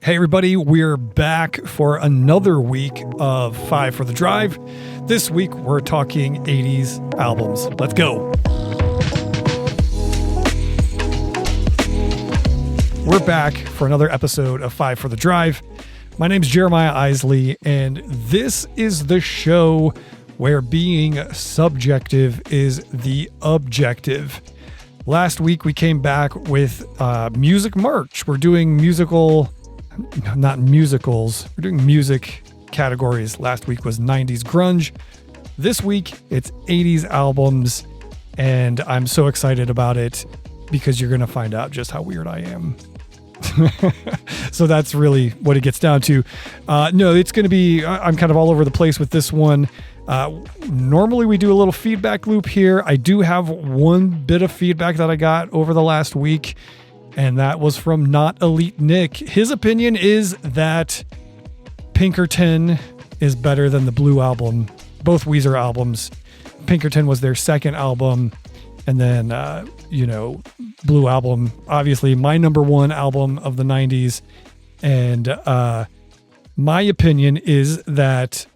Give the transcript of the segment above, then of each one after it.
Hey everybody, we're back for another week of 5 for the Drive. This week we're talking 80s albums. Let's go. We're back for another episode of 5 for the Drive. My name's Jeremiah Isley, and this is the show where being subjective is the objective. Last week we came back with Music March. We're doing not musicals. We're doing music categories. Last week was 90s grunge. This week it's 80s albums, and I'm so excited about it because you're going to find out just how weird I am. So that's really what it gets down to. No, it's going to be, I'm kind of all over the place with this one. Normally we do a little feedback loop here. I do have one bit of feedback that I got over the last week, and that was from Not Elite Nick. His opinion is that Pinkerton is better than the Blue album, both Weezer albums. Pinkerton was their second album, and then, Blue album, obviously my number one album of the 90s. And my opinion is that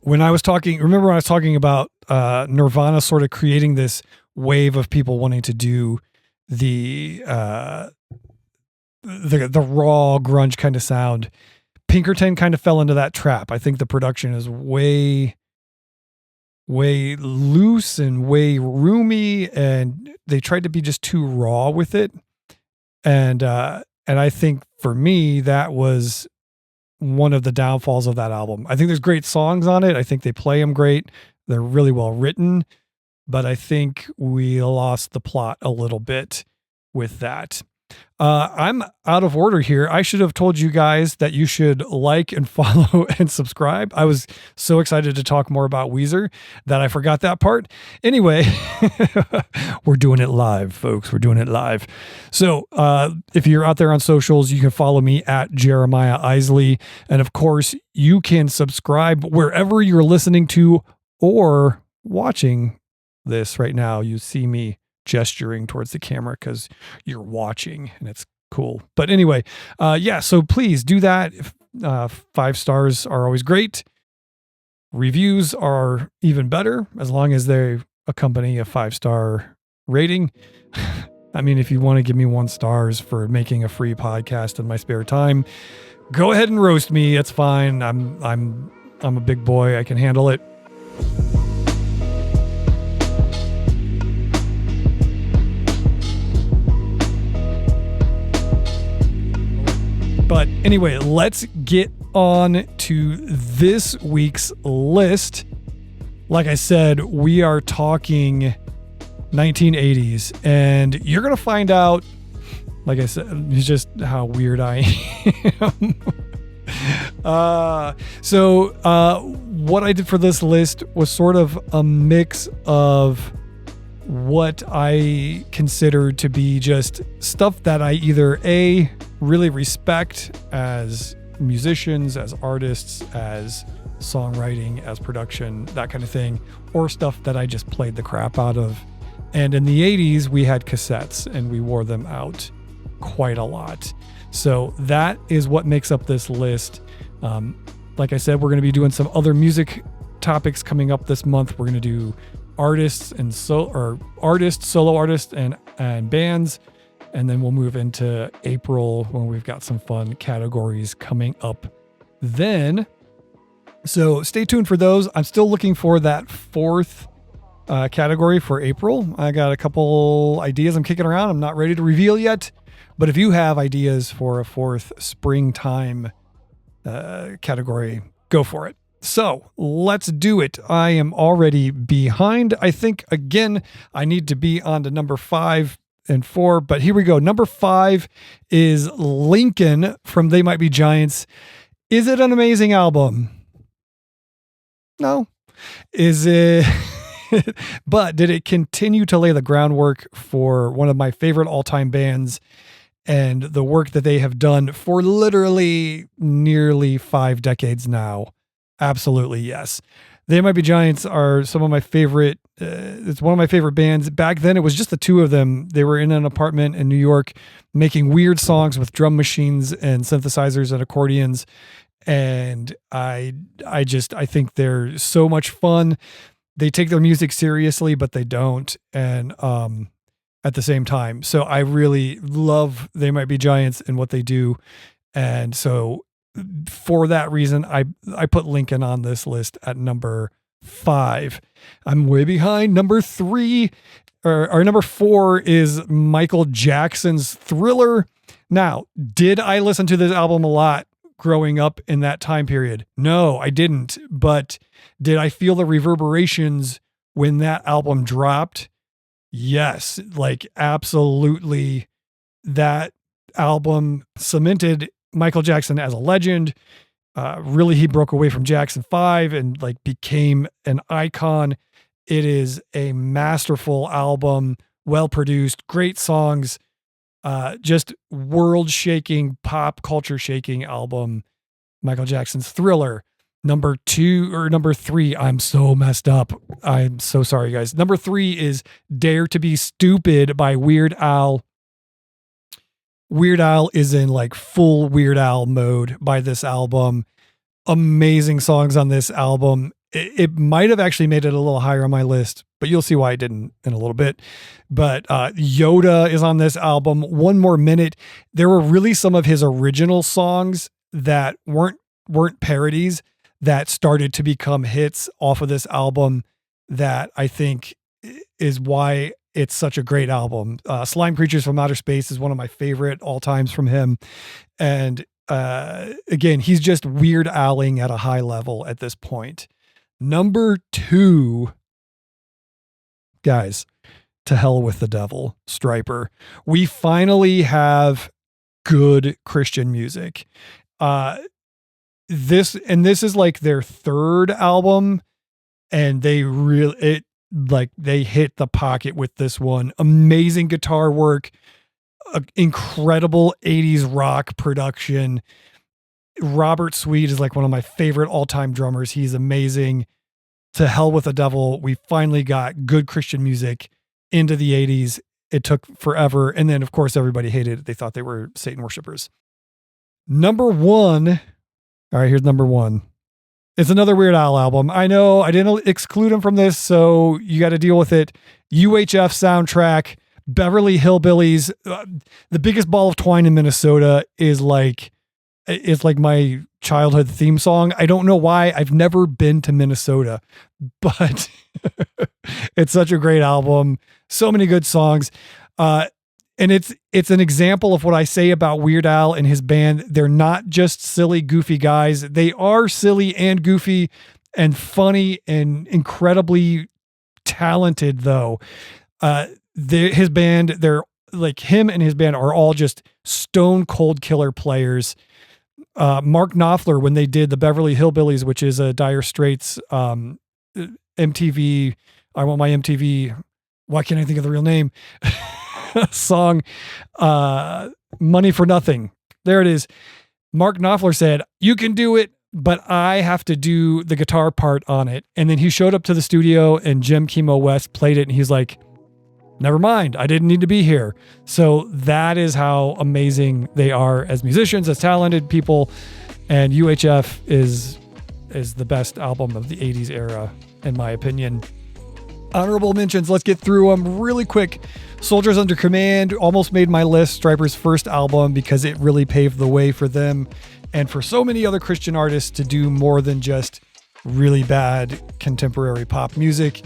when I was talking about Nirvana sort of creating this wave of people wanting to do the raw grunge kind of sound, Pinkerton kind of fell into that trap. I think the production is way loose and way roomy, and they tried to be just too raw with it. And I think for me, that was one of the downfalls of that album. I think there's great songs on it. I think they play them great. They're really well written, but I think we lost the plot a little bit with that. I'm out of order here. I should have told you guys that you should like and follow and subscribe. I was so excited to talk more about Weezer that I forgot that part. Anyway, we're doing it live, folks. We're doing it live. So if you're out there on socials, you can follow me at Jeremiah Isley. And of course, you can subscribe wherever you're listening to or watching this right now. You see me gesturing towards the camera because you're watching, and it's cool. But anyway, so please do that. 5 stars are always great. Reviews are even better as long as they accompany a 5-star rating. I mean, if you want to give me 1 stars for making a free podcast in my spare time, go ahead and roast me. It's fine. I'm a big boy. I can handle it. But anyway, let's get on to this week's list. Like I said, we are talking 1980s, and you're going to find out, like I said, just how weird I am. What I did for this list was sort of a mix of what I consider to be just stuff that I either really respect as musicians, as artists, as songwriting, as production, that kind of thing, or stuff that I just played the crap out of. And in the 80s, we had cassettes and we wore them out quite a lot. So that is what makes up this list. Like I said, we're going to be doing some other music topics coming up this month. We're going to do artists, solo artists and bands. And then we'll move into April when we've got some fun categories coming up then. So stay tuned for those. I'm still looking for that 4th category for April. I got a couple ideas I'm kicking around. I'm not ready to reveal yet. But if you have ideas for a 4th springtime category, go for it. So let's do it. I am already behind. I think, again, I need to be on to number 5 and 4, but here we go. Number 5 is Lincoln from They Might Be Giants. Is it an amazing album? No. Is it? But did it continue to lay the groundwork for one of my favorite all-time bands and the work that they have done for literally nearly 5 decades now? Absolutely, yes. They Might Be Giants are some of my favorite. It's one of my favorite bands. Back then, it was just the two of them. They were in an apartment in New York making weird songs with drum machines and synthesizers and accordions. And I think they're so much fun. They take their music seriously, but they don't. And at the same time. So I really love They Might Be Giants and what they do. And so for that reason, I put Lincoln on this list at number 5. I'm way behind. Number 3 or number 4 is Michael Jackson's Thriller. Now, did I listen to this album a lot growing up in that time period? No, I didn't. But did I feel the reverberations when that album dropped? Yes, like absolutely. That album cemented Michael Jackson as a legend. Really, he broke away from Jackson 5 and like became an icon. It is a masterful album, well produced, great songs, just world shaking, pop culture shaking album. Michael Jackson's Thriller. Number 3, I'm so messed up. I'm so sorry, guys. Number 3 is Dare to Be Stupid by Weird Al. Weird Al is in like full Weird Al mode by this album. Amazing songs on this album. It might have actually made it a little higher on my list, but you'll see why I didn't in a little bit. But Yoda is on this album. One More Minute. There were really some of his original songs that weren't parodies that started to become hits off of this album that I think is why it's such a great album. Slime Creatures from Outer Space is one of my favorite all times from him. And again, he's just Weird Al-ing at a high level at this point. Number 2, guys, To Hell with the Devil, Stryper. We finally have good Christian music. This is like their 3rd album, and they hit the pocket with this one. Amazing guitar work, incredible 80s rock production. Robert Sweet is like one of my favorite all-time drummers. He's amazing. To Hell with the Devil. We finally got good Christian music into the 80s. It took forever. And then of course everybody hated it. They thought they were Satan worshipers. Number 1. All right, here's number 1. It's another Weird Al album. I know I didn't exclude him from this, so you got to deal with it. UHF soundtrack, Beverly Hillbillies. The Biggest Ball of Twine in Minnesota is like my childhood theme song. I don't know why. I've never been to Minnesota, but it's such a great album. So many good songs. And it's an example of what I say about Weird Al and his band. They're not just silly, goofy guys. They are silly and goofy and funny and incredibly talented, though. His band, they're like him and his band are all just stone cold killer players. Mark Knopfler, when they did the Beverly Hillbillies, which is a Dire Straits MTV, I Want My MTV, why can't I think of the real name? Song, Money for Nothing. There it is. Mark Knopfler said, "You can do it, but I have to do the guitar part on it." And then he showed up to the studio and Jim Kimo West played it and he's like, "Never mind, I didn't need to be here." So that is how amazing they are as musicians, as talented people. And UHF is the best album of the 80s era, in my opinion. Honorable mentions, let's get through them really quick. Soldiers Under Command almost made my list, Stryper's first album, because it really paved the way for them and for so many other Christian artists to do more than just really bad contemporary pop music.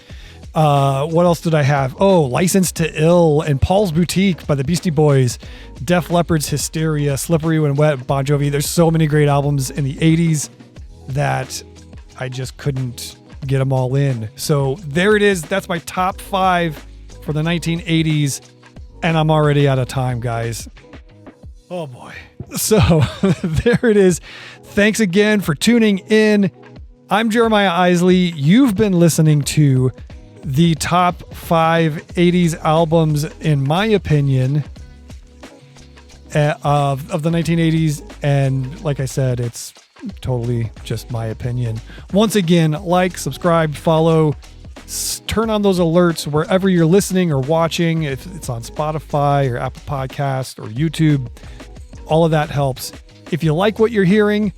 What else did I have? Oh, License to Ill and Paul's Boutique by the Beastie Boys, Def Leppard's Hysteria, Slippery When Wet, Bon Jovi. There's so many great albums in the 80s that I just couldn't get them all in. So there it is. That's my top 5 for the 1980s. And I'm already out of time, guys. Oh boy. So there it is. Thanks again for tuning in. I'm Jeremiah Isley. You've been listening to the top 5 80s albums, in my opinion. of the 1980s. And like I said, it's totally just my opinion. Once again, like, subscribe, follow, turn on those alerts wherever you're listening or watching. If it's on Spotify or Apple Podcast or YouTube, all of that helps. If you like what you're hearing,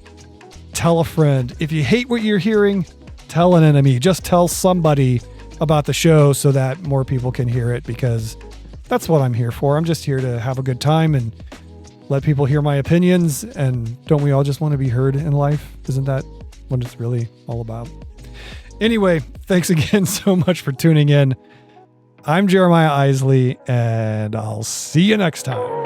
tell a friend. If you hate what you're hearing, tell an enemy. Just tell somebody about the show so that more people can hear it, because that's what I'm here for. I'm just here to have a good time and let people hear my opinions. And don't we all just want to be heard in life? Isn't that what it's really all about? Anyway, thanks again so much for tuning in. I'm Jeremiah Isley, and I'll see you next time.